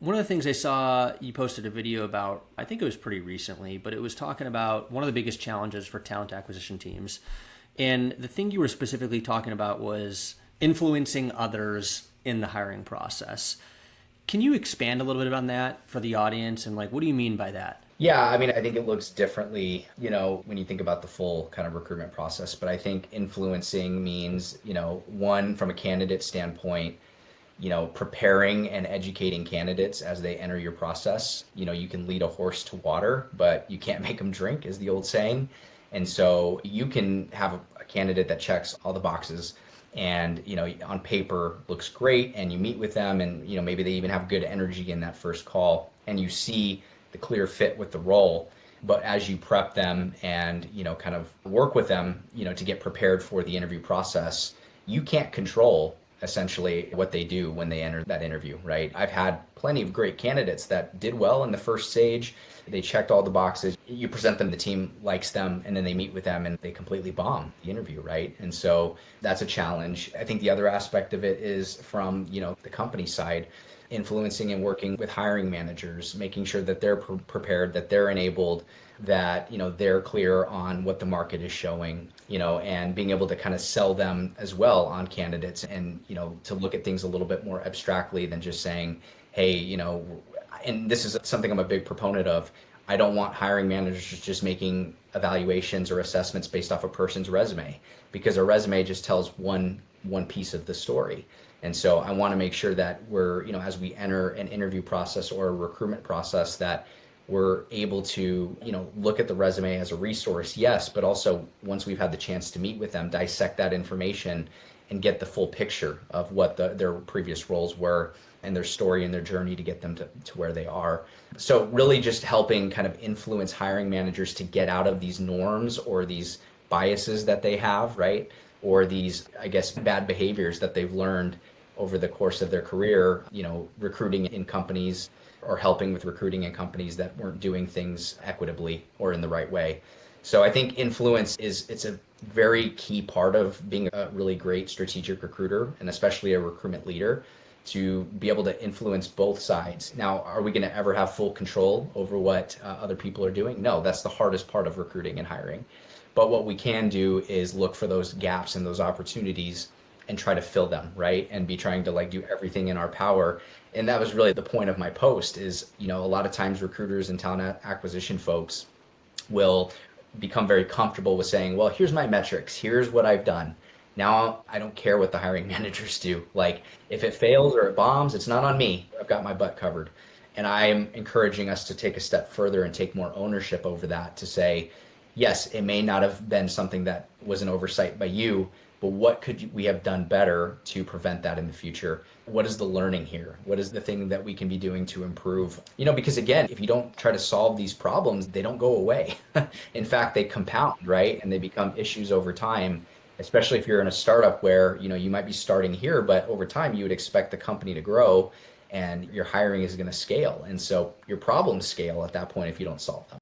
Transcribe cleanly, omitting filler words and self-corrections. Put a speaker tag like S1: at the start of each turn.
S1: One of the things I saw you posted a video about, I think it was pretty recently, but it was talking about one of the biggest challenges for talent acquisition teams. And the thing you were specifically talking about was influencing others in the hiring process. Can you expand a little bit on that for the audience? And like, what do you mean by that?
S2: Yeah, I mean, I think it looks differently, when you think about the full kind of recruitment process. But I think influencing means, one, from a candidate standpoint, preparing and educating candidates as they enter your process. You can lead a horse to water, but you can't make them drink, is the old saying. And so you can have a candidate that checks all the boxes and, on paper looks great, and you meet with them and, maybe they even have good energy in that first call and you see the clear fit with the role. But as you prep them and, kind of work with them, to get prepared for the interview process, you can't control essentially what they do when they enter that interview, right? I've had plenty of great candidates that did well in the first stage. They checked all the boxes. You present them, the team likes them, and then they meet with them and they completely bomb the interview, right? And so that's a challenge. I think the other aspect of it is from, the company side, influencing and working with hiring managers, making sure that they're prepared, that they're enabled, that they're clear on what the market is showing, and being able to kind of sell them as well on candidates, and to look at things a little bit more abstractly than just saying, hey, and this is something I'm a big proponent of. I don't want hiring managers just making evaluations or assessments based off a person's resume, because a resume just tells one piece of the story. And so I want to make sure that we're, as we enter an interview process or a recruitment process, that we're able to, look at the resume as a resource, yes, but also once we've had the chance to meet with them, dissect that information and get the full picture of what their previous roles were and their story and their journey to get them to where they are. So really just helping kind of influence hiring managers to get out of these norms or these biases that they have, right? Or these, I guess, bad behaviors that they've learned over the course of their career, recruiting in companies or helping with recruiting in companies that weren't doing things equitably or in the right way. So I think influence it's a very key part of being a really great strategic recruiter, and especially a recruitment leader, to be able to influence both sides. Now, are we going to ever have full control over what other people are doing? No, that's the hardest part of recruiting and hiring. But what we can do is look for those gaps and those opportunities and try to fill them, right? And be trying to do everything in our power. And that was really the point of my post is, a lot of times recruiters and talent acquisition folks will become very comfortable with saying, well, here's my metrics, here's what I've done. Now I don't care what the hiring managers do. If it fails or it bombs, it's not on me. I've got my butt covered. And I'm encouraging us to take a step further and take more ownership over that, to say, yes, it may not have been something that was an oversight by you, but what could we have done better to prevent that in the future? What is the learning here? What is the thing that we can be doing to improve? Because again, if you don't try to solve these problems, they don't go away. In fact, they compound, right? And they become issues over time, especially if you're in a startup where, you might be starting here, but over time you would expect the company to grow and your hiring is going to scale. And so your problems scale at that point if you don't solve them.